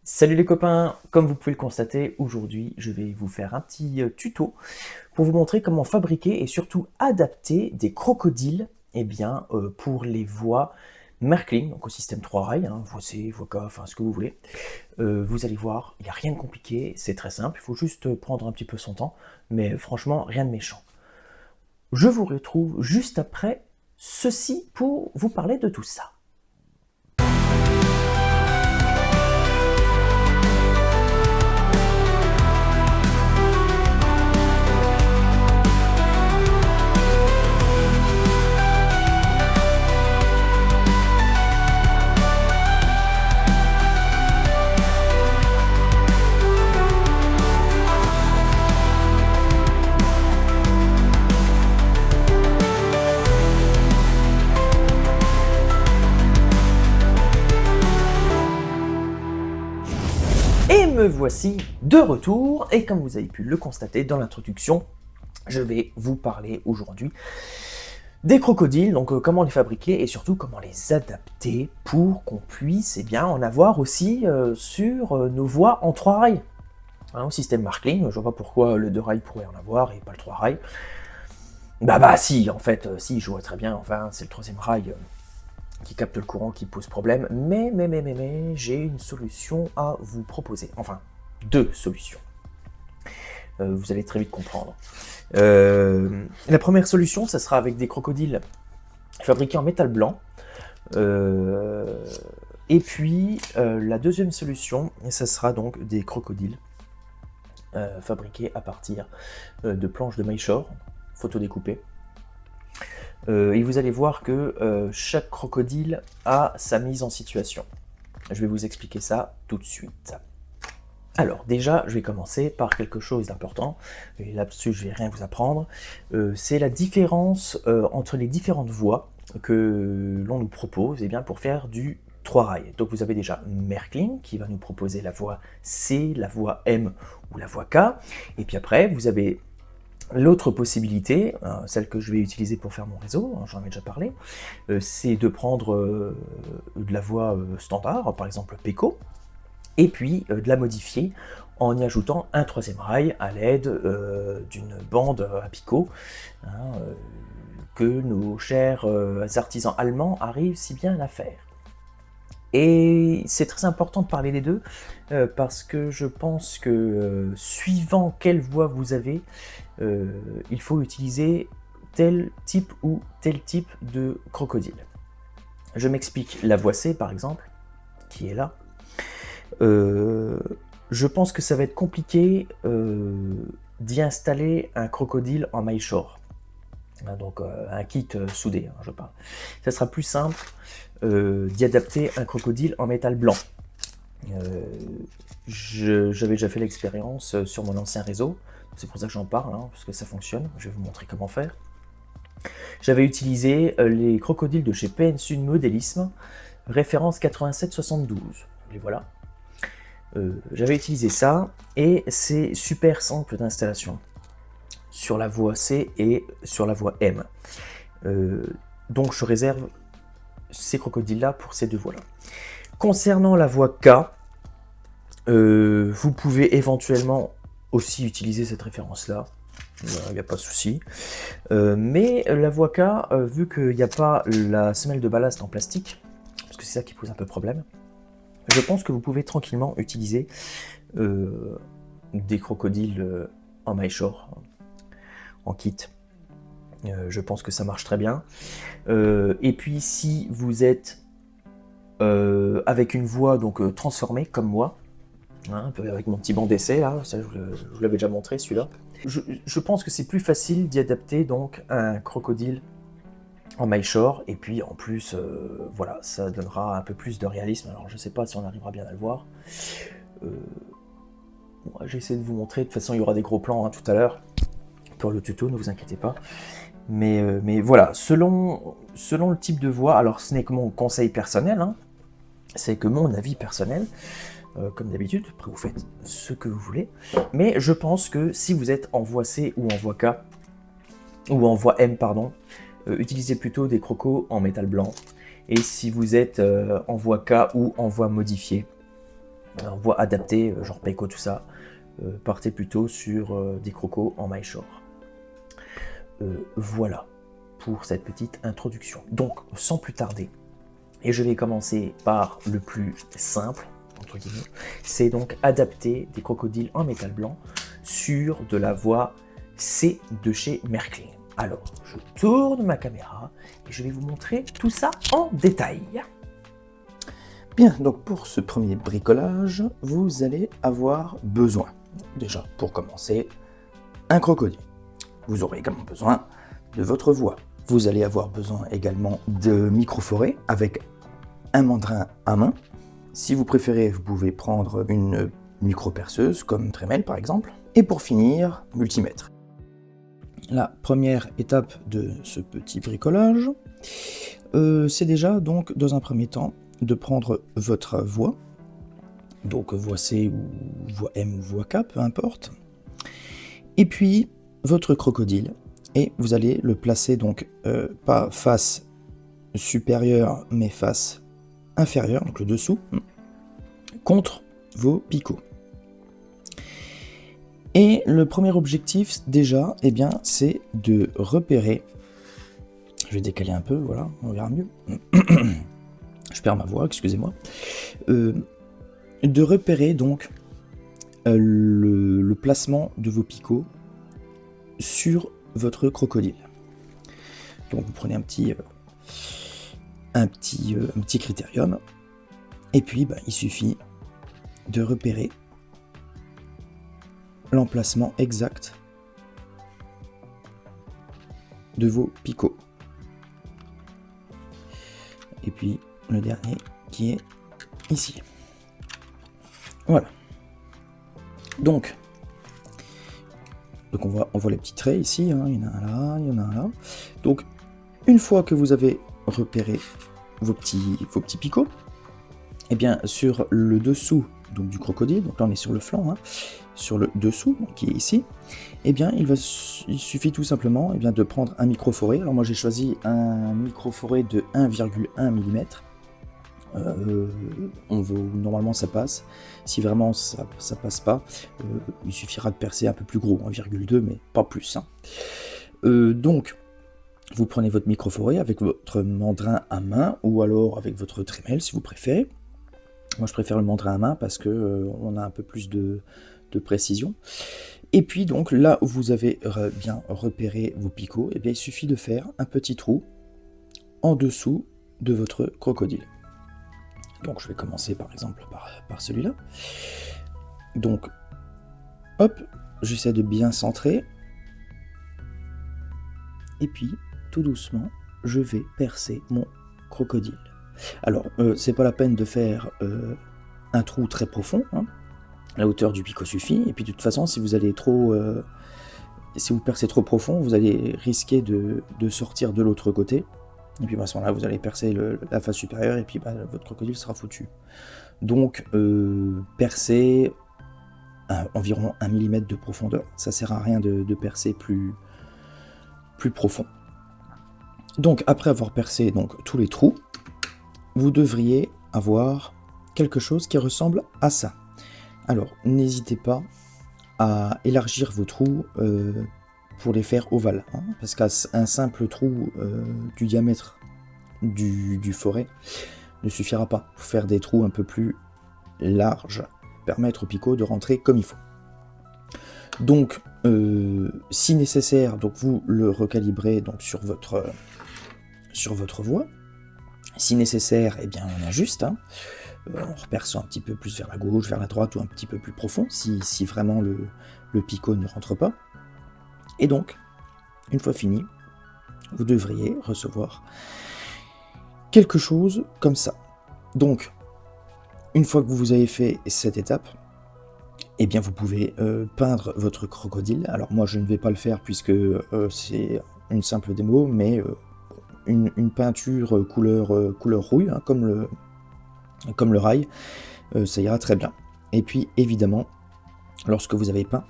Salut les copains, comme vous pouvez le constater, aujourd'hui je vais vous faire un petit tuto pour vous montrer comment fabriquer et surtout adapter des crocodiles pour les voix Merkling, donc au système 3 rails, voix C, voix K, enfin ce que vous voulez. Vous allez voir, il n'y a rien de compliqué, c'est très simple, il faut juste prendre un petit peu son temps, mais franchement rien de méchant. Je vous retrouve juste après ceci pour vous parler de tout ça. Et me voici de retour, et comme vous avez pu le constater dans l'introduction, je vais vous parler aujourd'hui des crocodiles, donc comment les fabriquer et surtout comment les adapter pour qu'on puisse en avoir aussi sur nos voies en 3 rails. Au système Markling, je vois pas pourquoi le 2 rails pourrait en avoir et pas le 3 rails. Bah si, en fait, si, je vois très bien, enfin c'est le 3e rail qui capte le courant qui pose problème, mais j'ai une solution à vous proposer, enfin 2 solutions. Vous allez très vite comprendre. La première solution, ça sera avec des crocodiles fabriqués en métal blanc. Et puis la deuxième solution, ça sera donc des crocodiles fabriqués à partir de planches de Mayshore, photodécoupées. Et vous allez voir que chaque crocodile a sa mise en situation. Je vais vous expliquer ça tout de suite. Alors déjà, je vais commencer par quelque chose d'important, et là-dessus je vais rien vous apprendre, c'est la différence entre les différentes voies que l'on nous propose pour faire du 3 rails. Donc vous avez déjà Merkling qui va nous proposer la voie C, la voie M ou la voie K, et puis après vous avez l'autre possibilité, celle que je vais utiliser pour faire mon réseau, j'en ai déjà parlé, c'est de prendre de la voie standard, par exemple Peko, et puis de la modifier en y ajoutant un 3e rail à l'aide d'une bande à picot, que nos chers artisans allemands arrivent si bien à faire. Et c'est très important de parler des deux, parce que je pense que suivant quelle voie vous avez, il faut utiliser tel type ou tel type de crocodile. Je m'explique, la voie C par exemple, qui est là, je pense que ça va être compliqué d'y installer un crocodile en Mayshore. Donc un kit soudé, je parle. Ça sera plus simple d'y adapter un crocodile en métal blanc. J'avais déjà fait l'expérience sur mon ancien réseau, c'est pour ça que j'en parle, parce que ça fonctionne, je vais vous montrer comment faire. J'avais utilisé les crocodiles de chez PNSud Modélisme, référence 8772, les voilà. J'avais utilisé ça, et c'est super simple d'installation, sur la voie C et sur la voie M. Donc je réserve ces crocodiles-là pour ces deux voies-là. Concernant la voie K, vous pouvez éventuellement aussi utiliser cette référence-là, il n'y a pas de souci. Mais la voie K, vu qu'il n'y a pas la semelle de ballast en plastique, parce que c'est ça qui pose un peu problème, je pense que vous pouvez tranquillement utiliser des crocodiles en Mayshore, en kit. Je pense que ça marche très bien. Et puis si vous êtes avec une voix donc transformée comme moi, un peu avec mon petit banc d'essai là, ça, je vous l'avais déjà montré celui-là. Je pense que c'est plus facile d'y adapter donc un crocodile en Mayshore, et puis en plus voilà, ça donnera un peu plus de réalisme. Alors je sais pas si on arrivera bien à le voir. J'ai essayé de vous montrer, de toute façon il y aura des gros plans tout à l'heure pour le tuto, ne vous inquiétez pas. Mais voilà, selon le type de voix, alors ce n'est que mon conseil personnel, c'est que mon avis personnel, comme d'habitude, après vous faites ce que vous voulez, mais je pense que si vous êtes en voix C ou en voix K, ou en voix M, pardon, utilisez plutôt des crocos en métal blanc, et si vous êtes en voix K ou en voix modifiée, voie adaptée, genre Peiko, tout ça, partez plutôt sur des crocos en MyShore. Voilà pour cette petite introduction. Donc, sans plus tarder, et je vais commencer par le plus simple, entre guillemets, c'est donc adapter des crocodiles en métal blanc sur de la voie C de chez Märklin. Alors, je tourne ma caméra et je vais vous montrer tout ça en détail. Bien, donc pour ce premier bricolage, vous allez avoir besoin, déjà pour commencer, un crocodile. Vous aurez également besoin de votre voie. Vous allez avoir besoin également de microforêt avec un mandrin à main. Si vous préférez, vous pouvez prendre une micro-perceuse comme Dremel par exemple. Et pour finir, multimètre. La première étape de ce petit bricolage, c'est déjà donc dans un premier temps de prendre votre voie, donc voie C ou voie M ou voie K, peu importe, et puis votre crocodile, et vous allez le placer donc pas face supérieure mais face inférieure, donc le dessous, contre vos picots. Et le premier objectif déjà, eh bien, c'est de repérer, je vais décaler un peu, voilà, on verra mieux, je perds ma voix, excusez-moi, de repérer donc le placement de vos picots sur votre crocodile. Donc vous prenez un petit critérium, et puis il suffit de repérer l'emplacement exact de vos picots. Et puis le dernier qui est ici. Voilà. Donc on voit les petits traits ici, hein, il y en a un là, il y en a un là. Donc une fois que vous avez repéré vos petits picots, et bien sur le dessous donc du crocodile, donc là on est sur le flanc, hein, sur le dessous, donc qui est ici, et bien il suffit tout simplement de prendre un microforêt. Alors moi j'ai choisi un microforêt de 1,1 mm. Normalement ça passe. Si vraiment ça passe pas, il suffira de percer un peu plus gros, 1,2, mais pas plus. Hein. Donc vous prenez votre microforêt avec votre mandrin à main, ou alors avec votre Dremel si vous préférez. Moi je préfère le mandrin à main parce que on a un peu plus de précision. Et puis donc là où vous avez bien repéré vos picots, et bien il suffit de faire un petit trou en dessous de votre crocodile. Donc je vais commencer par exemple par celui-là. Donc hop, j'essaie de bien centrer. Et puis tout doucement, je vais percer mon crocodile. Alors c'est pas la peine de faire un trou très profond, hein. La hauteur du picot suffit. Et puis de toute façon, si vous allez si vous percez trop profond, vous allez risquer de sortir de l'autre côté. Et puis à ce moment-là, vous allez percer la face supérieure et puis votre crocodile sera foutu. Donc, percer environ 1 mm de profondeur. Ça sert à rien de percer plus profond. Donc, après avoir percé donc, tous les trous, vous devriez avoir quelque chose qui ressemble à ça. Alors, n'hésitez pas à élargir vos trous pour les faire ovales, hein, parce qu'un simple trou du diamètre du forêt ne suffira pas. Pour faire des trous un peu plus larges, permettre au picot de rentrer comme il faut. Donc, si nécessaire, donc vous le recalibrez donc sur votre voie. Si nécessaire, eh bien on ajuste, hein, en reperçant un petit peu plus vers la gauche, vers la droite ou un petit peu plus profond, si vraiment le picot ne rentre pas. Et donc, une fois fini, vous devriez recevoir quelque chose comme ça. Donc, une fois que vous avez fait cette étape, eh bien vous pouvez peindre votre crocodile. Alors moi je ne vais pas le faire puisque c'est une simple démo, mais une peinture couleur rouille, hein, comme le rail, ça ira très bien. Et puis évidemment, lorsque vous avez peint,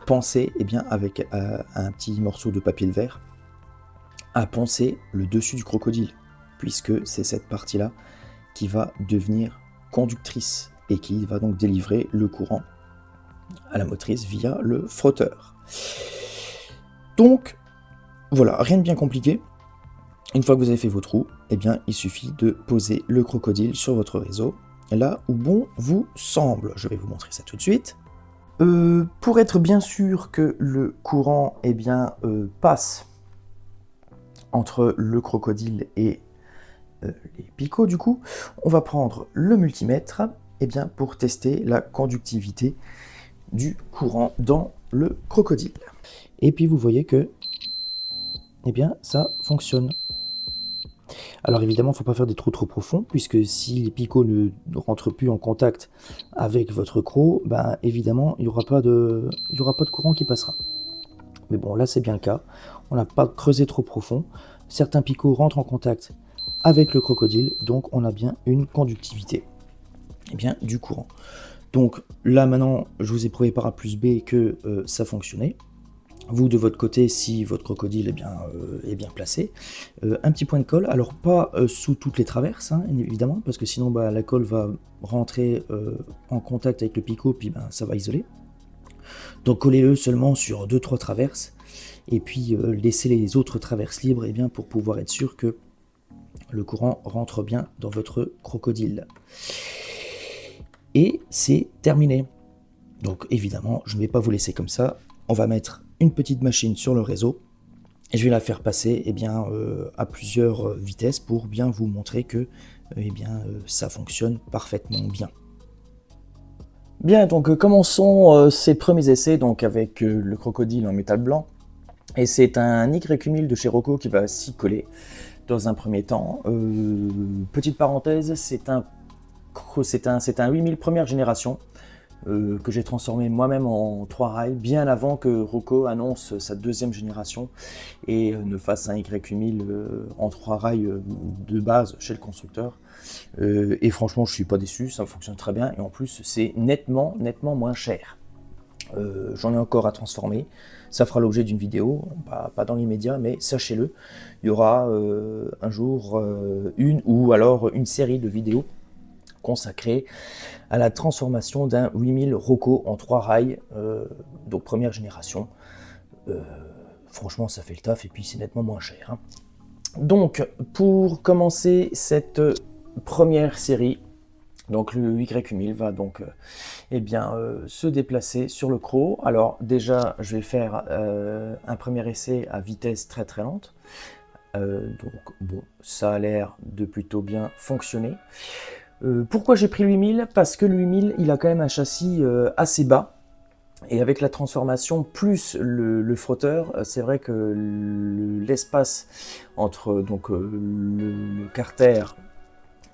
pensez avec un petit morceau de papier de verre à poncer le dessus du crocodile, puisque c'est cette partie-là qui va devenir conductrice et qui va donc délivrer le courant à la motrice via le frotteur. Donc voilà, rien de bien compliqué. Une fois que vous avez fait vos trous, eh bien, il suffit de poser le crocodile sur votre réseau, là où bon vous semble. Je vais vous montrer ça tout de suite. Pour être bien sûr que le courant eh bien, passe entre le crocodile et les picots, du coup, on va prendre le multimètre eh bien, pour tester la conductivité du courant dans le crocodile. Et puis vous voyez que eh bien, ça fonctionne. Alors évidemment, il ne faut pas faire des trous trop profonds, puisque si les picots ne rentrent plus en contact avec votre croc, ben, évidemment, il n'y aura pas de courant qui passera. Mais bon, là c'est bien le cas. On n'a pas creusé trop profond. Certains picots rentrent en contact avec le crocodile, donc on a bien une conductivité eh bien, du courant. Donc là maintenant, je vous ai prouvé par A plus B que ça fonctionnait. Vous de votre côté, si votre crocodile est bien placé, un petit point de colle, alors pas sous toutes les traverses, hein, évidemment, parce que sinon la colle va rentrer en contact avec le picot, puis ça va isoler. Donc collez-le seulement sur 2-3 traverses, et puis laissez les autres traverses libres bien, pour pouvoir être sûr que le courant rentre bien dans votre crocodile. Et c'est terminé. Donc évidemment, je ne vais pas vous laisser comme ça. On va mettre une petite machine sur le réseau et je vais la faire passer eh bien, à plusieurs vitesses pour bien vous montrer que eh bien, ça fonctionne parfaitement bien. Bien, donc commençons ces premiers essais donc, avec le crocodile en métal blanc. Et c'est un Y1000 de chez Rocco qui va s'y coller dans un premier temps. Petite parenthèse, c'est un 8000 première génération. Que j'ai transformé moi-même en 3 rails bien avant que Rocco annonce sa deuxième génération et ne fasse un Y1000 en 3 rails de base chez le constructeur. Et franchement, je suis pas déçu, ça fonctionne très bien et en plus c'est nettement moins cher. J'en ai encore à transformer, ça fera l'objet d'une vidéo, pas dans l'immédiat, mais sachez-le, il y aura un jour une ou alors une série de vidéos consacré à la transformation d'un 8000 Rocco en 3 rails, donc première génération. Franchement, ça fait le taf et puis c'est nettement moins cher. Hein. Donc, pour commencer cette première série, donc le Y1000 va donc se déplacer sur le croc. Alors déjà, je vais faire un premier essai à vitesse très lente. Donc bon, ça a l'air de plutôt bien fonctionner. Pourquoi j'ai pris le 8000 ? Parce que le 8000, il a quand même un châssis assez bas. Et avec la transformation plus le frotteur, c'est vrai que l'espace entre donc, le carter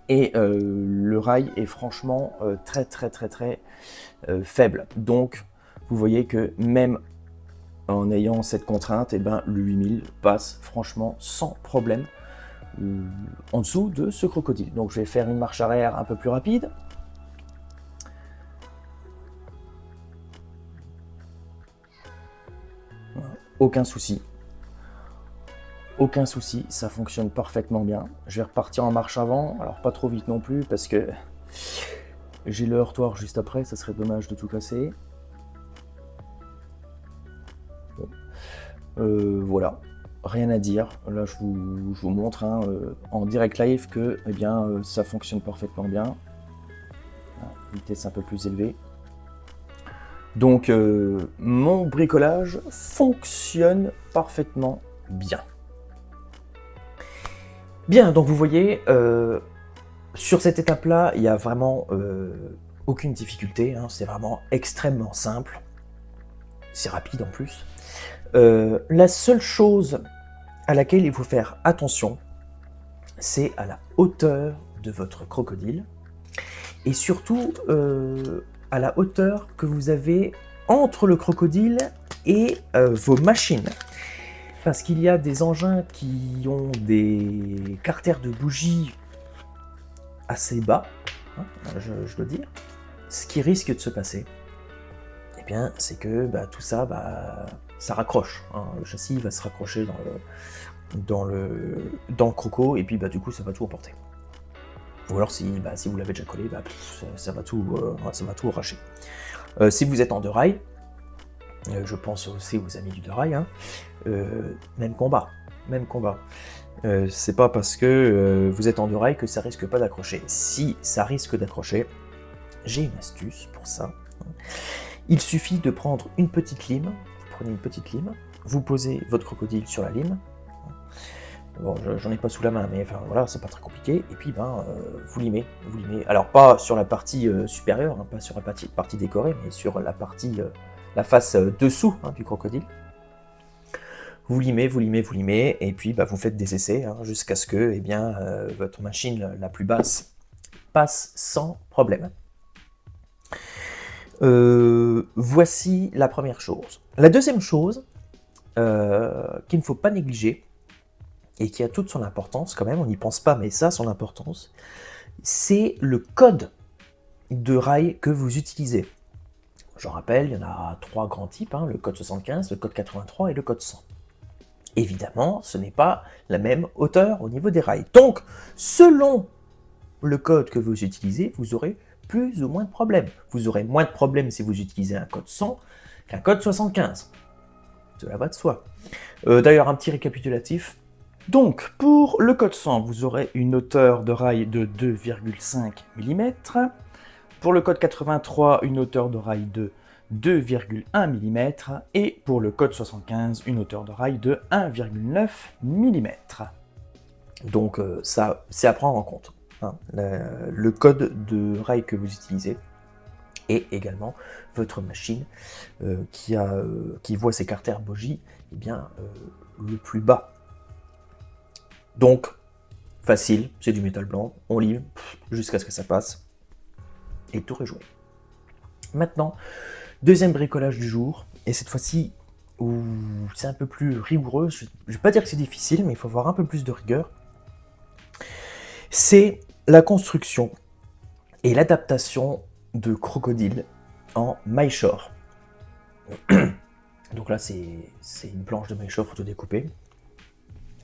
et le rail est franchement très faible. Donc, vous voyez que même en ayant cette contrainte, le 8000 passe franchement sans problème en dessous de ce crocodile. Donc je vais faire une marche arrière un peu plus rapide. Aucun souci, ça fonctionne parfaitement bien. Je vais repartir en marche avant, alors pas trop vite non plus parce que j'ai le heurtoir juste après, ça serait dommage de tout casser. Bon. Voilà. Rien à dire, là je vous montre hein, en direct live que ça fonctionne parfaitement bien. Vitesse un peu plus élevée. Donc mon bricolage fonctionne parfaitement bien. Bien, donc vous voyez, sur cette étape-là, il n'y a vraiment aucune difficulté, hein, c'est vraiment extrêmement simple. C'est rapide en plus. La seule chose à laquelle il faut faire attention, c'est à la hauteur de votre crocodile et surtout à la hauteur que vous avez entre le crocodile et vos machines. Parce qu'il y a des engins qui ont des carters de bougies assez bas, hein, je dois dire. Ce qui risque de se passer, c'est que tout ça, ça raccroche. Hein. Le châssis va se raccrocher dans le croco et puis du coup ça va tout emporter. Ou alors si vous l'avez déjà collé, ça va tout arracher. Si vous êtes en 2 rails, je pense aussi aux amis du 2 rails, hein, même combat. C'est pas parce que vous êtes en 2 rails que ça risque pas d'accrocher. Si ça risque d'accrocher, j'ai une astuce pour ça. Il suffit de prendre une petite lime, vous prenez une petite lime, vous posez votre crocodile sur la lime. Bon, j'en ai pas sous la main, mais enfin voilà, c'est pas très compliqué. Et puis vous limez. Alors pas sur la partie supérieure, hein, pas sur la partie décorée, mais sur la partie, la face dessous, hein, du crocodile. Vous limez, et puis vous faites des essais, hein, jusqu'à ce que votre machine la plus basse passe sans problème. Voici la première chose. La deuxième chose qu'il ne faut pas négliger, et qui a toute son importance quand même, on n'y pense pas, mais ça a son importance, c'est le code de rail que vous utilisez. J'en rappelle, il y en a 3 grands types, hein, le code 75, le code 83 et le code 100. Évidemment, ce n'est pas la même hauteur au niveau des rails. Donc, selon le code que vous utilisez, vous aurez plus ou moins de problèmes. Vous aurez moins de problèmes si vous utilisez un code 100 qu'un code 75. Cela va de soi. D'ailleurs, un petit récapitulatif. Donc, pour le code 100, vous aurez une hauteur de rail de 2,5 mm. Pour le code 83, une hauteur de rail de 2,1 mm. Et pour le code 75, une hauteur de rail de 1,9 mm. Donc, ça, c'est à prendre en compte, hein, le code de rail que vous utilisez. Et également votre machine qui voit ses carters bogies le plus bas. Donc, facile, c'est du métal blanc, on lime jusqu'à ce que ça passe, et tout est joué. Maintenant, deuxième bricolage du jour, et cette fois-ci, où c'est un peu plus rigoureux, je ne vais pas dire que c'est difficile, mais il faut avoir un peu plus de rigueur, c'est la construction et l'adaptation de crocodiles en MyShore. Donc là, c'est une planche de MyShore photo-découpée.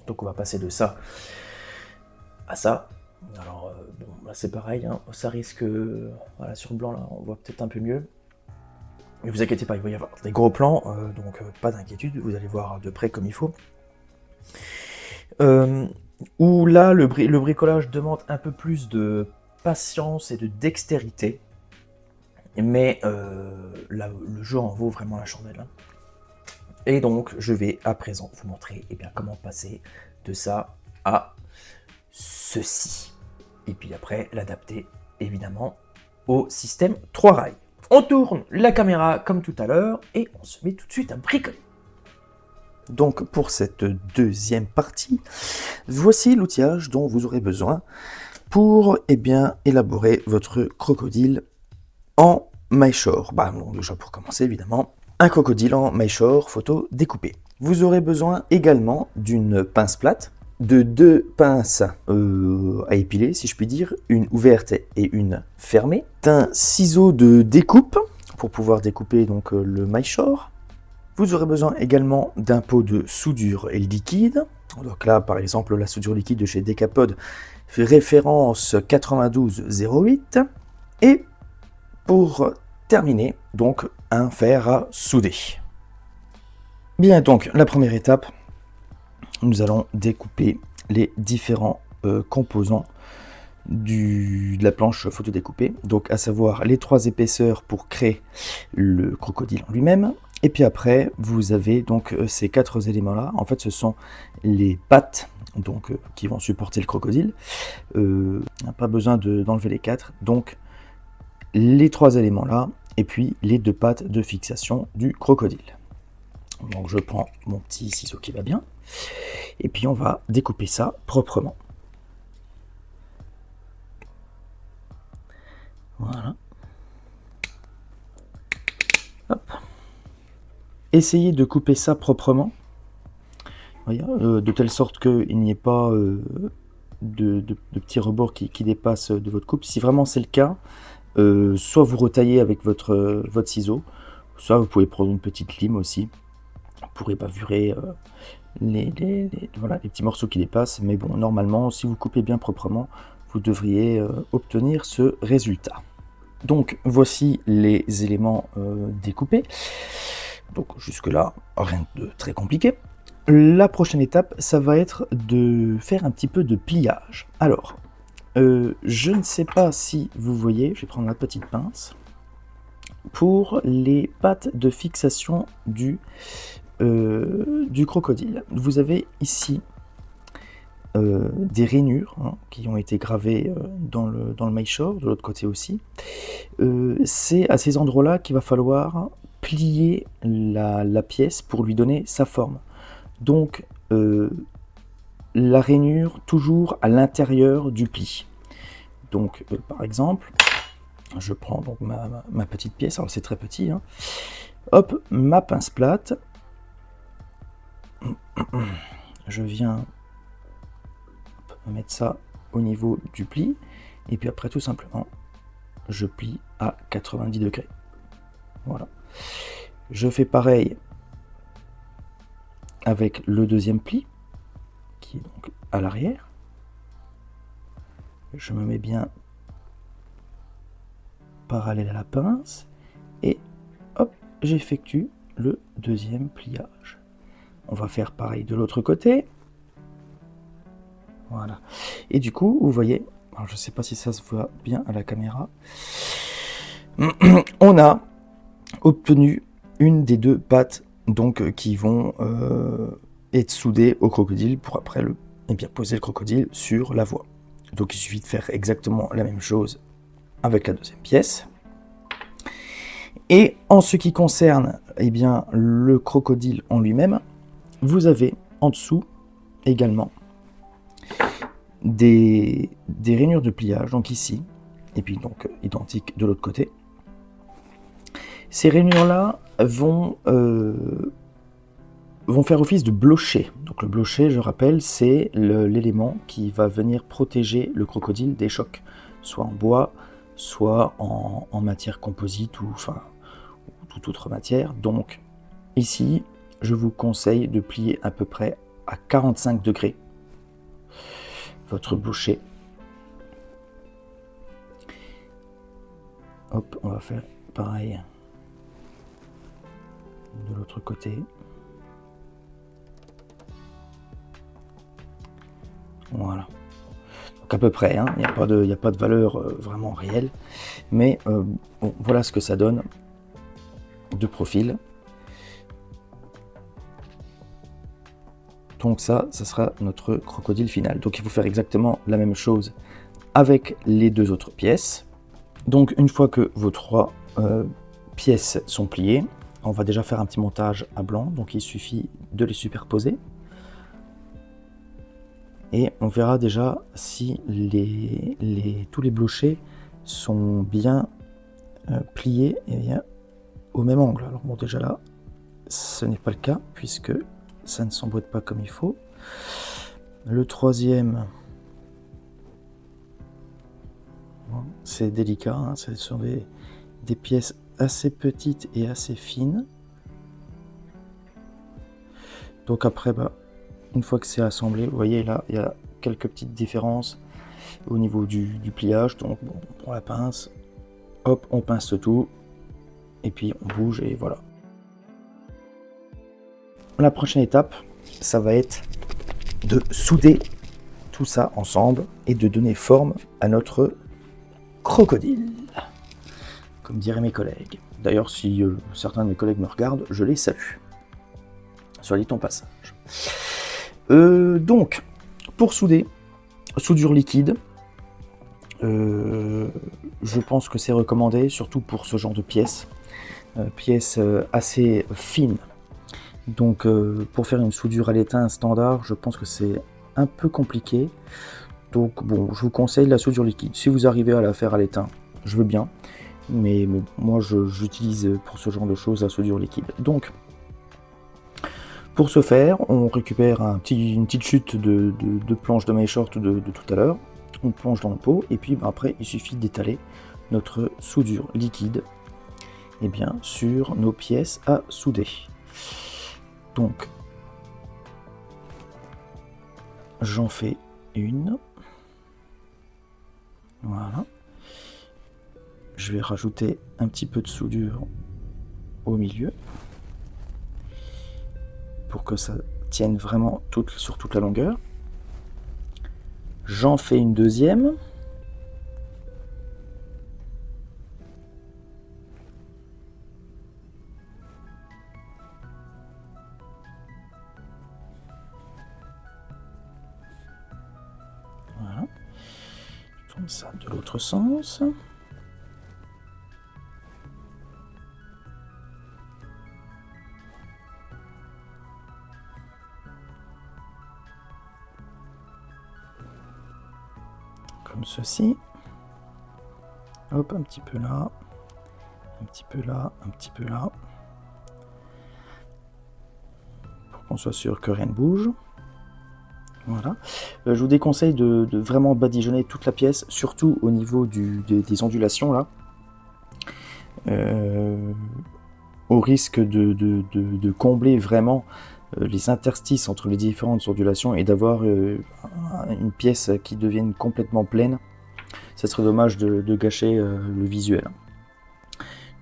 Donc on va passer de ça à ça. Alors là c'est pareil, hein, ça risque, voilà, sur le blanc là on voit peut-être un peu mieux. Mais vous inquiétez pas, il va y avoir des gros plans, donc pas d'inquiétude, vous allez voir de près comme il faut. Où là le bricolage demande un peu plus de patience et de dextérité. Mais là, le jeu en vaut vraiment la chandelle, hein. Et donc, je vais à présent vous montrer comment passer de ça à ceci. Et puis après, l'adapter évidemment au système 3 rails. On tourne la caméra comme tout à l'heure et on se met tout de suite à bricoler. Donc, pour cette deuxième partie, voici l'outillage dont vous aurez besoin pour élaborer votre crocodile en MyShore. Donc déjà pour commencer évidemment, un crocodile en MyShore photo découpée. Vous aurez besoin également d'une pince plate, de 2 pinces à épiler si je puis dire, une ouverte et une fermée, d'un ciseau de découpe pour pouvoir découper donc le MyShore. Vous aurez besoin également d'un pot de soudure liquide. Donc là par exemple la soudure liquide de chez Decapod fait référence 9208 et pour terminer, donc un fer à souder. Bien, donc la première étape, nous allons découper les différents composants de la planche photo découpée, donc à savoir les 3 épaisseurs pour créer le crocodile en lui-même. Et puis après, vous avez donc ces 4 éléments-là. En fait, ce sont les pattes donc qui vont supporter le crocodile. Pas besoin d'enlever les 4. Donc les 3 éléments là, et puis les 2 pattes de fixation du crocodile. Donc je prends mon petit ciseau qui va bien, et puis on va découper ça proprement. Voilà. Hop. Essayez de couper ça proprement, de telle sorte qu'il n'y ait pas de petits rebords qui dépassent de votre coupe. Si vraiment c'est le cas, soit vous retaillez avec votre ciseau, soit vous pouvez prendre une petite lime aussi pour épavurer les petits morceaux qui dépassent. Mais bon, normalement, si vous coupez bien proprement, vous devriez obtenir ce résultat. Donc voici les éléments découpés. Donc jusque-là, rien de très compliqué. La prochaine étape, ça va être de faire un petit peu de pliage. Alors, je ne sais pas si vous voyez, je vais prendre la petite pince, pour les pattes de fixation du crocodile. Vous avez ici des rainures qui ont été gravées dans le maillechort, de l'autre côté aussi. C'est à ces endroits-là qu'il va falloir plier la pièce pour lui donner sa forme. Donc la rainure toujours à l'intérieur du pli. Donc par exemple, je prends donc ma petite pièce, alors c'est très petit, hop, ma pince plate, je viens mettre ça au niveau du pli, et puis après tout simplement, je plie à 90 degrés. Voilà. Je fais pareil avec le deuxième pli, qui est donc à l'arrière. Je me mets bien parallèle à la pince, et hop, j'effectue le deuxième pliage. On va faire pareil de l'autre côté. Voilà. Et du coup, vous voyez, alors je ne sais pas si ça se voit bien à la caméra, on a obtenu une des deux pattes donc qui vont être soudées au crocodile pour après poser le crocodile sur la voie. Donc il suffit de faire exactement la même chose avec la deuxième pièce. Et en ce qui concerne le crocodile en lui-même, vous avez en dessous également des rainures de pliage, donc ici, et puis donc identique de l'autre côté. Ces rainures-là vont faire office de blocher. Donc le blocher, je rappelle, c'est l'élément qui va venir protéger le crocodile des chocs, soit en bois, soit en matière composite ou toute autre matière. Donc ici, je vous conseille de plier à peu près à 45 degrés votre blocher. Hop, on va faire pareil de l'autre côté. Voilà. Donc à peu près, il n'y a pas de valeur vraiment réelle, mais bon, voilà ce que ça donne de profil. Donc ça sera notre crocodile final. Donc il faut faire exactement la même chose avec les deux autres pièces. Donc une fois que vos trois pièces sont pliées, on va déjà faire un petit montage à blanc. Donc il suffit de les superposer. Et on verra déjà si tous les blochers sont bien pliés et bien au même angle. Alors bon, déjà là, ce n'est pas le cas puisque ça ne s'emboîte pas comme il faut. Le troisième, c'est délicat, ce sont des pièces assez petites et assez fines. Donc après, une fois que c'est assemblé, vous voyez là, il y a quelques petites différences au niveau du pliage. Donc bon, on prend la pince, hop, on pince tout, et puis on bouge, et voilà. La prochaine étape, ça va être de souder tout ça ensemble et de donner forme à notre crocodile, comme diraient mes collègues. D'ailleurs, si certains de mes collègues me regardent, je les salue. Soit dit en passage. Donc, pour souder, soudure liquide, je pense que c'est recommandé, surtout pour ce genre de pièces, assez fines. Donc pour faire une soudure à l'étain standard, je pense que c'est un peu compliqué. Donc bon, je vous conseille la soudure liquide. Si vous arrivez à la faire à l'étain, je veux bien. Mais bon, moi j'utilise pour ce genre de choses la soudure liquide. Donc pour ce faire, on récupère une petite chute de planche de maille short de tout à l'heure. On plonge dans le pot et puis après il suffit d'étaler notre soudure liquide sur nos pièces à souder. Donc, j'en fais une. Voilà. Je vais rajouter un petit peu de soudure au milieu pour que ça tienne vraiment sur toute la longueur. J'en fais une deuxième. Voilà. Je tourne ça de l'autre sens. Comme ceci. Hop, un petit peu là, un petit peu là, un petit peu là. Pour qu'on soit sûr que rien ne bouge. Voilà. Je vous déconseille de vraiment badigeonner toute la pièce, surtout au niveau des ondulations là. Au risque de combler vraiment les interstices entre les différentes ondulations et d'avoir une pièce qui devienne complètement pleine. Ça serait dommage de gâcher le visuel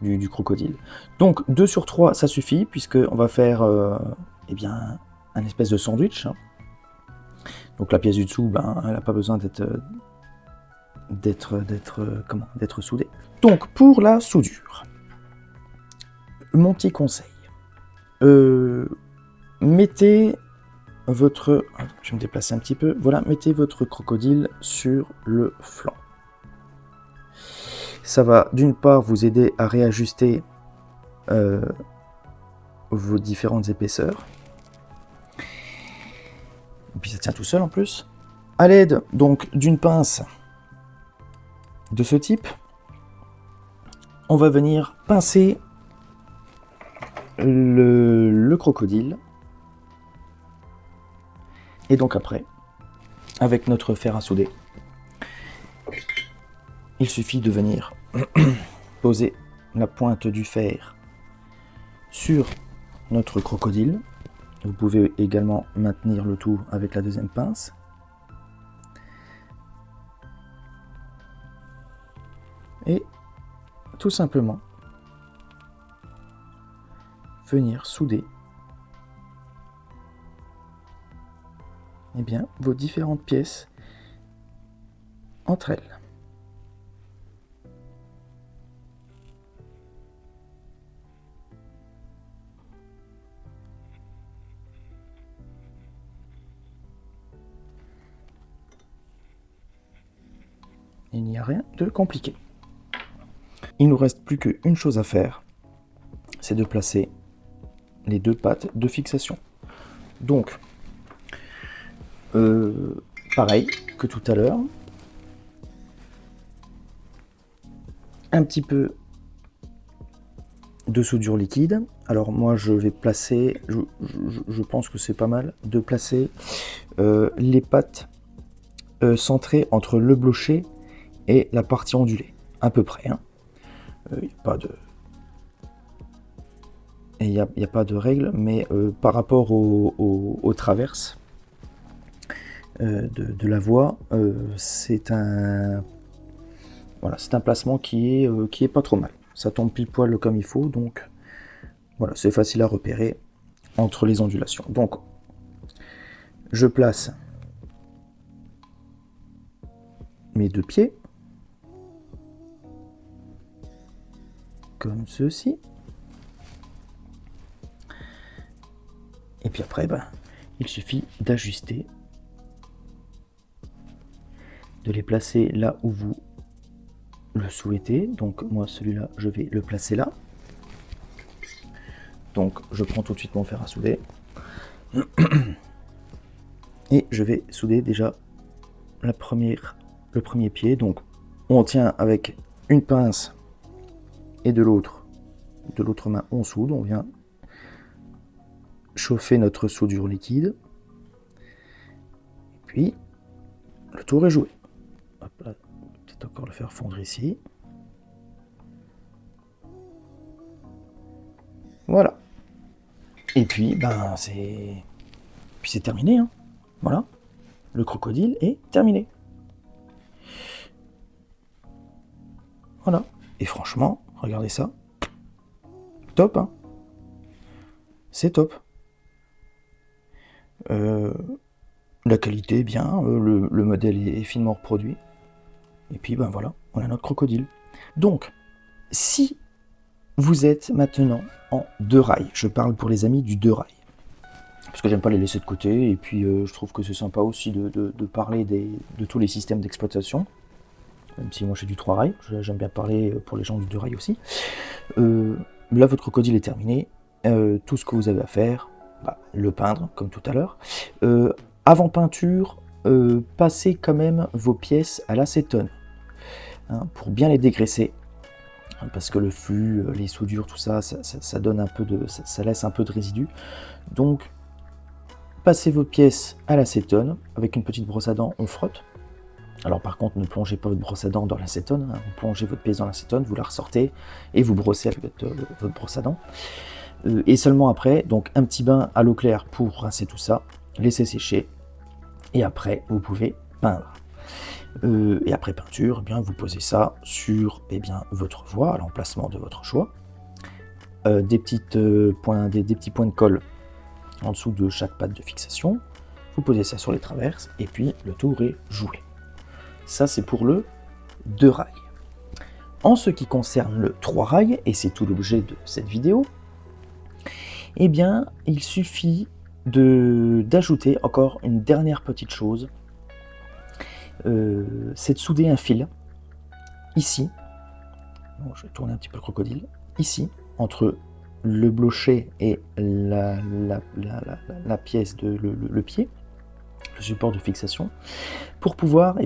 du crocodile. Donc 2 sur 3 ça suffit, puisque on va faire eh bien, un espèce de sandwich. Donc la pièce du dessous, ben, elle n'a pas besoin d'être soudée. Donc pour la soudure, mon petit conseil, mettez votre... Je vais me déplacer un petit peu. Voilà, mettez votre crocodile sur le flanc. Ça va d'une part vous aider à réajuster vos différentes épaisseurs. Et puis ça tient tout seul en plus. À l'aide donc d'une pince de ce type, on va venir pincer le crocodile. Et donc après, avec notre fer à souder, il suffit de venir poser la pointe du fer sur notre crocodile. Vous pouvez également maintenir le tout avec la deuxième pince. Et tout simplement venir souder eh bien, vos différentes pièces entre elles. Il n'y a rien de compliqué. Il ne nous reste plus qu'une chose à faire, c'est de placer les 2 pattes de fixation. Donc, pareil que tout à l'heure, un petit peu de soudure liquide. Alors moi je vais placer, je pense que c'est pas mal de placer les pattes centrées entre le blocher et la partie ondulée, à peu près. Il n'y a pas de règle, mais par rapport aux traverses de la voie, c'est un placement qui est pas trop mal. Ça tombe pile poil comme il faut, donc voilà, c'est facile à repérer entre les ondulations. Donc je place mes 2 pieds comme ceci. Et puis après, il suffit d'ajuster, de les placer là où vous le souhaitez. Donc moi, celui-là, je vais le placer là. Donc je prends tout de suite mon fer à souder. Et je vais souder déjà le premier pied. Donc on tient avec une pince et de l'autre main on soude. On vient chauffer notre soudure liquide. Et puis le tour est joué. Hop là, peut-être encore le faire fondre ici. Voilà. Et puis c'est terminé. Voilà. Le crocodile est terminé. Voilà. Et franchement, regardez ça. Top, hein. C'est top. La qualité est bien, le modèle est finement reproduit. Et puis ben voilà, on a notre crocodile. Donc, si vous êtes maintenant en 2 rails, je parle pour les amis du 2 rails, parce que j'aime pas les laisser de côté, et puis je trouve que c'est sympa aussi de parler de tous les systèmes d'exploitation, même si moi j'ai du 3 rails, j'aime bien parler pour les gens du 2 rails aussi. Là votre crocodile est terminé, tout ce que vous avez à faire, le peindre comme tout à l'heure. Avant peinture, passez quand même vos pièces à l'acétone, hein, pour bien les dégraisser, parce que le flux, les soudures, tout ça, ça donne un peu de, ça laisse un peu de résidus. Donc passez vos pièces à l'acétone, avec une petite brosse à dents, on frotte. Alors par contre, ne plongez pas votre brosse à dents dans l'acétone, hein, vous plongez votre pièce dans l'acétone, vous la ressortez, et vous brossez avec votre brosse à dents. Et seulement après, donc un petit bain à l'eau claire pour rincer tout ça, laisser sécher, et après vous pouvez peindre. Et après peinture, eh bien, vous posez ça sur votre voie, à l'emplacement de votre choix. Des petits points de colle en dessous de chaque patte de fixation. Vous posez ça sur les traverses, et puis le tour est joué. Ça, c'est pour le 2 rails. En ce qui concerne le 3 rails, et c'est tout l'objet de cette vidéo, eh bien, il suffit d'ajouter encore une dernière petite chose. C'est de souder un fil, ici, bon, je vais tourner un petit peu le crocodile, ici, entre le blocher et la pièce, le pied, le support de fixation, pour pouvoir,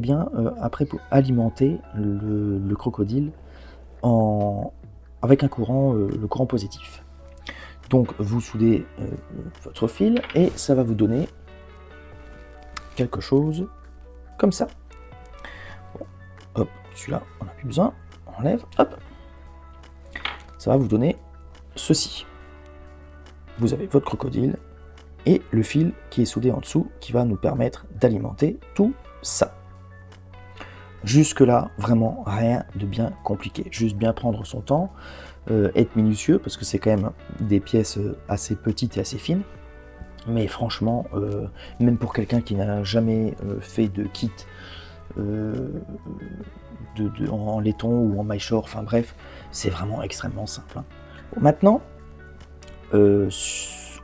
après, pour alimenter le crocodile avec un courant, le courant positif. Donc vous soudez votre fil et ça va vous donner quelque chose comme ça. Bon, hop, celui-là on n'a plus besoin, on enlève, hop. Ça va vous donner ceci. Vous avez votre crocodile et le fil qui est soudé en dessous qui va nous permettre d'alimenter tout ça. Jusque là, vraiment rien de bien compliqué. Juste bien prendre son temps, être minutieux, parce que c'est quand même des pièces assez petites et assez fines. Mais franchement, même pour quelqu'un qui n'a jamais fait de kit en laiton ou en maillechort, enfin bref, c'est vraiment extrêmement simple, hein. Bon, maintenant, on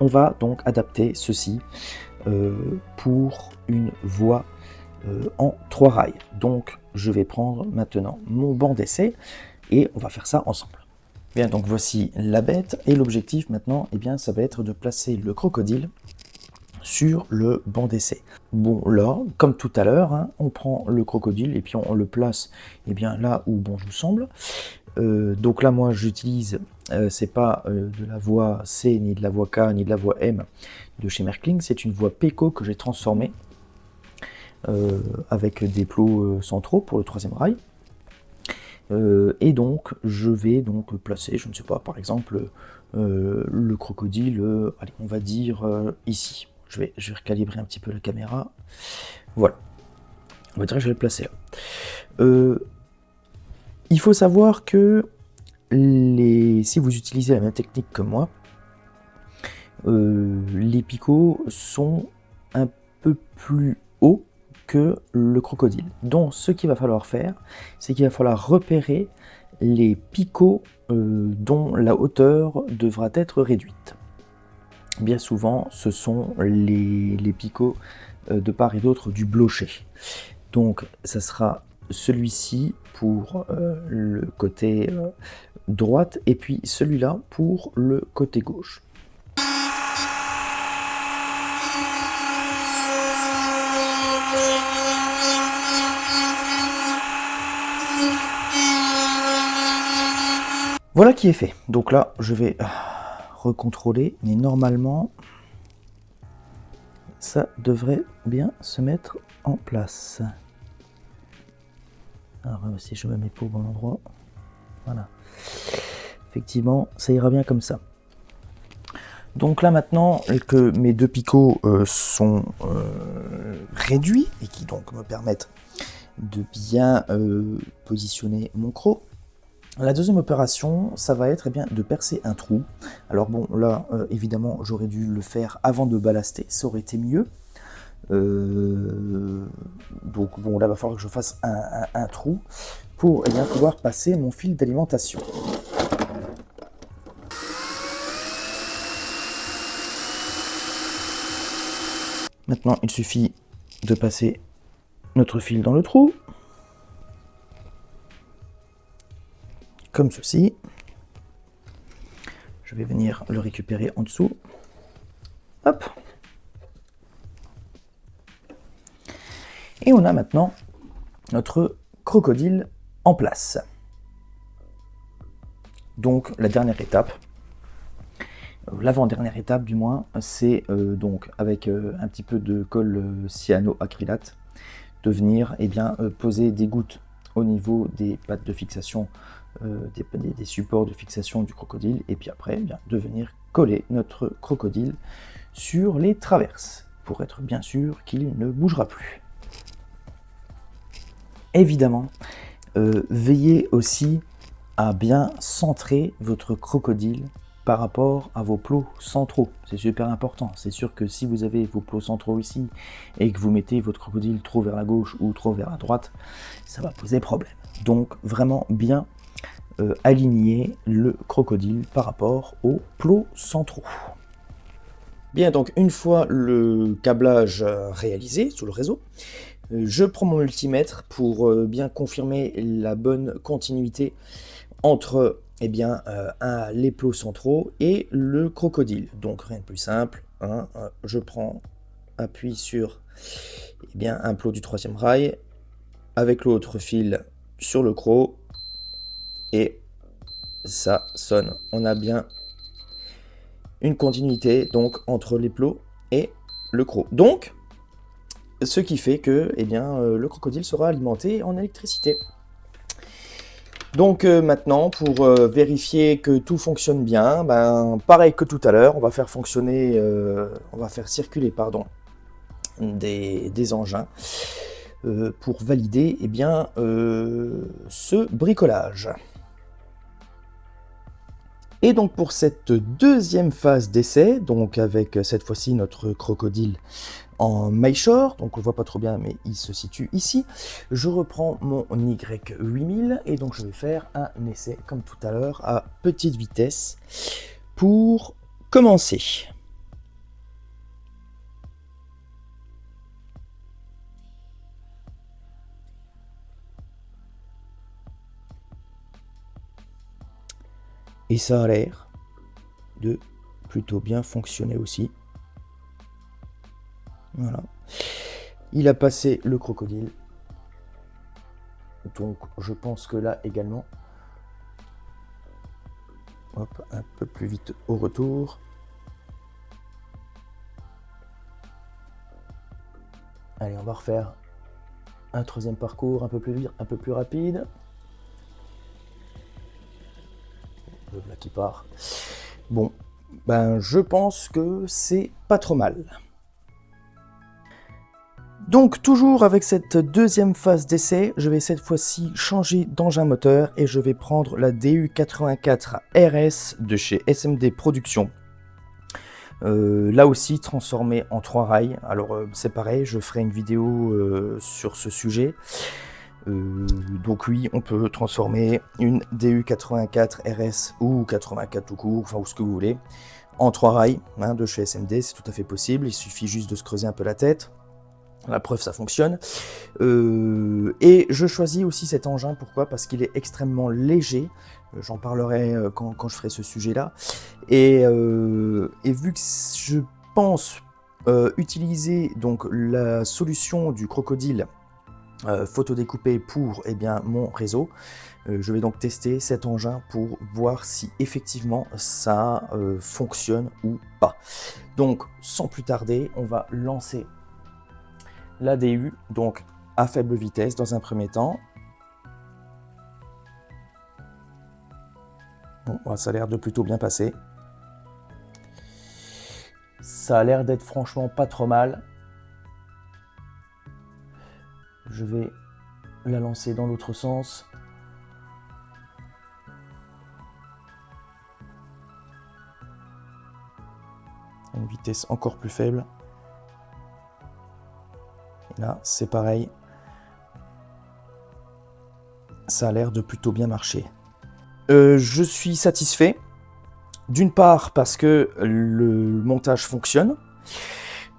va donc adapter ceci pour une voie en 3 rails. Donc je vais prendre maintenant mon banc d'essai et on va faire ça ensemble. Bien, donc voici la bête et l'objectif maintenant, ça va être de placer le crocodile sur le banc d'essai. Bon, là, comme tout à l'heure, hein, on prend le crocodile et puis on le place là où bon nous semble. Donc là, moi, j'utilise, c'est pas de la voie C, ni de la voie K, ni de la voie M de chez Merkling, c'est une voie Peco que j'ai transformée avec des plots centraux pour le 3e rail. Et donc, je vais donc placer, je ne sais pas, par exemple, le crocodile, allez, on va dire ici. Je vais recalibrer un petit peu la caméra. Voilà. On va dire que je vais le placer là. Il faut savoir que si vous utilisez la même technique que moi, les picots sont un peu plus hauts que le crocodile. Donc ce qu'il va falloir faire, c'est qu'il va falloir repérer les picots dont la hauteur devra être réduite. Bien souvent, ce sont les picots de part et d'autre du blocher. Donc ça sera celui-ci pour le côté droite et puis celui-là pour le côté gauche. Voilà qui est fait. Donc là, je vais recontrôler, mais normalement, ça devrait bien se mettre en place. Alors si je me mets pas au bon endroit, voilà. Effectivement, ça ira bien comme ça. Donc là maintenant que mes 2 picots sont réduits et qui donc me permettent de bien positionner mon croc, La deuxième opération, ça va être de percer un trou. Alors bon, là, évidemment, j'aurais dû le faire avant de ballaster, ça aurait été mieux. Donc bon, là, il va falloir que je fasse un trou pour pouvoir passer mon fil d'alimentation. Maintenant, il suffit de passer notre fil dans le trou, comme ceci. Je vais venir le récupérer en dessous. Hop. Et on a maintenant notre crocodile en place. Donc la dernière étape, l'avant-dernière étape du moins, c'est donc avec un petit peu de colle cyanoacrylate de venir poser des gouttes au niveau des pattes de fixation, des supports de fixation du crocodile, et puis après de venir coller notre crocodile sur les traverses pour être bien sûr qu'il ne bougera plus. Évidemment, veillez aussi à bien centrer votre crocodile par rapport à vos plots centraux. C'est super important. C'est sûr que si vous avez vos plots centraux ici et que vous mettez votre crocodile trop vers la gauche ou trop vers la droite, ça va poser problème. Donc vraiment bien aligner le crocodile par rapport aux plots centraux. Bien, donc une fois le câblage réalisé sous le réseau, je prends mon multimètre pour bien confirmer la bonne continuité entre les plots centraux et le crocodile. Donc rien de plus simple, je prends, appuie sur un plot du 3e rail, avec l'autre fil sur le croc, et ça sonne. On a bien une continuité donc entre les plots et le croc. Donc, ce qui fait que le crocodile sera alimenté en électricité. Donc maintenant, pour vérifier que tout fonctionne bien, pareil que tout à l'heure, on va faire circuler des engins pour valider ce bricolage. Et donc pour cette deuxième phase d'essai, donc avec cette fois-ci notre crocodile en Mayshore, donc on ne voit pas trop bien mais il se situe ici, je reprends mon Y8000 et donc je vais faire un essai comme tout à l'heure à petite vitesse pour commencer. Et ça a l'air de plutôt bien fonctionner aussi. Voilà. Il a passé le crocodile. Donc je pense que là également. Hop, un peu plus vite au retour. Allez, on va refaire un troisième parcours un peu plus rapide. Le voilà qui part. Bon, je pense que c'est pas trop mal. Donc toujours avec cette deuxième phase d'essai, je vais cette fois-ci changer d'engin moteur et je vais prendre la DU84 RS de chez SMD Productions. Là aussi transformée en 3 rails. Alors c'est pareil, je ferai une vidéo sur ce sujet. Donc oui, on peut transformer une DU84 RS ou 84 tout court, enfin ou ce que vous voulez, en 3 rails de chez SMD, c'est tout à fait possible, il suffit juste de se creuser un peu la tête. La preuve, ça fonctionne. Et je choisis aussi cet engin, pourquoi? Parce qu'il est extrêmement léger. J'en parlerai quand je ferai ce sujet-là. Et vu que je pense utiliser donc la solution du crocodile photodécoupé pour mon réseau, je vais donc tester cet engin pour voir si effectivement ça fonctionne ou pas. Donc sans plus tarder, on va lancer la DU, donc à faible vitesse dans un premier temps. Bon, ça a l'air de plutôt bien passer. Ça a l'air d'être franchement pas trop mal. Je vais la lancer dans l'autre sens. à une vitesse encore plus faible. Et là, c'est pareil. Ça a l'air de plutôt bien marcher. Je suis satisfait. D'une part parce que le montage fonctionne.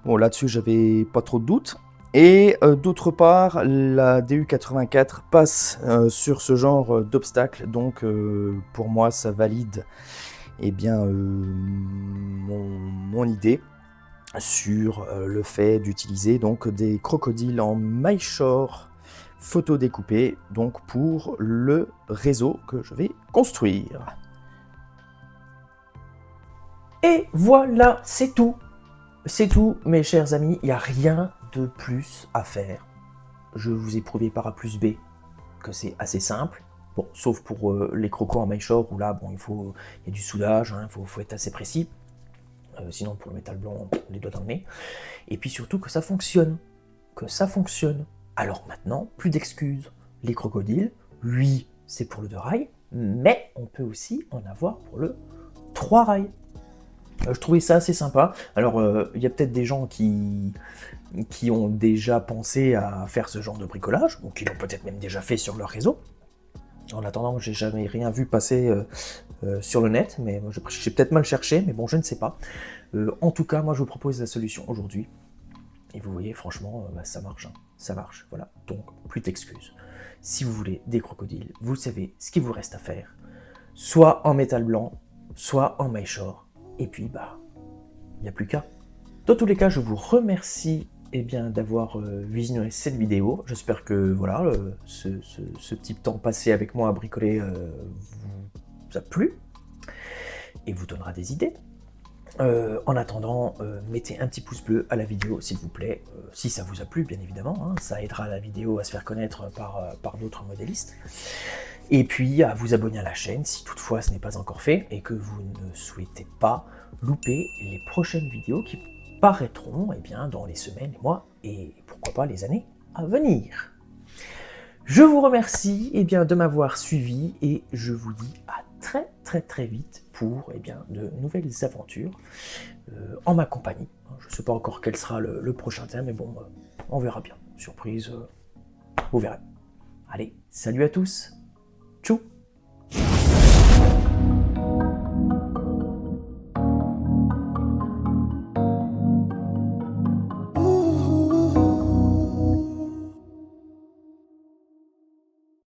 Bon, là-dessus, j'avais pas trop de doutes. Et d'autre part, la DU84 passe sur ce genre d'obstacle. Donc, pour moi, ça valide mon idée sur le fait d'utiliser donc des crocodiles en MyShore photo découpée, donc pour le réseau que je vais construire. Et voilà, c'est tout. C'est tout, mes chers amis, il n'y a rien de plus à faire. Je vous ai prouvé par A plus B que c'est assez simple. Bon, sauf pour les crocos en MyShore, où là, bon, il y a du soudage, hein, faut être assez précis. Sinon, pour le métal blanc, les doigts dans le nez. Et puis surtout que ça fonctionne. Alors maintenant, plus d'excuses. Les crocodiles, oui, c'est pour le 2 rails, mais on peut aussi en avoir pour le 3 rails. Je trouvais ça assez sympa. Alors, il y a peut-être des gens qui ont déjà pensé à faire ce genre de bricolage, ou qui l'ont peut-être même déjà fait sur leur réseau. En attendant, j'ai jamais rien vu passer sur le net, mais j'ai peut-être mal cherché, mais bon, je ne sais pas. En tout cas, moi, je vous propose la solution aujourd'hui. Et vous voyez, franchement, ça marche. Hein. Ça marche, voilà. Donc, plus d'excuses. Si vous voulez des crocodiles, vous savez ce qu'il vous reste à faire. Soit en métal blanc, soit en MyShore. Et puis, il n'y a plus qu'à. Dans tous les cas, je vous remercie d'avoir visionné cette vidéo. J'espère que voilà, ce petit temps passé avec moi à bricoler vous a plu et vous donnera des idées. En attendant, mettez un petit pouce bleu à la vidéo, s'il vous plaît, si ça vous a plu, bien évidemment. Hein, ça aidera la vidéo à se faire connaître par d'autres modélistes. Et puis à vous abonner à la chaîne si toutefois ce n'est pas encore fait et que vous ne souhaitez pas louper les prochaines vidéos qui paraîtront dans les semaines, les mois et pourquoi pas les années à venir. Je vous remercie de m'avoir suivi et je vous dis à très vite pour de nouvelles aventures en ma compagnie. Je ne sais pas encore quel sera le prochain thème, mais bon, on verra bien. Surprise, vous verrez. Allez, salut à tous. Tchou.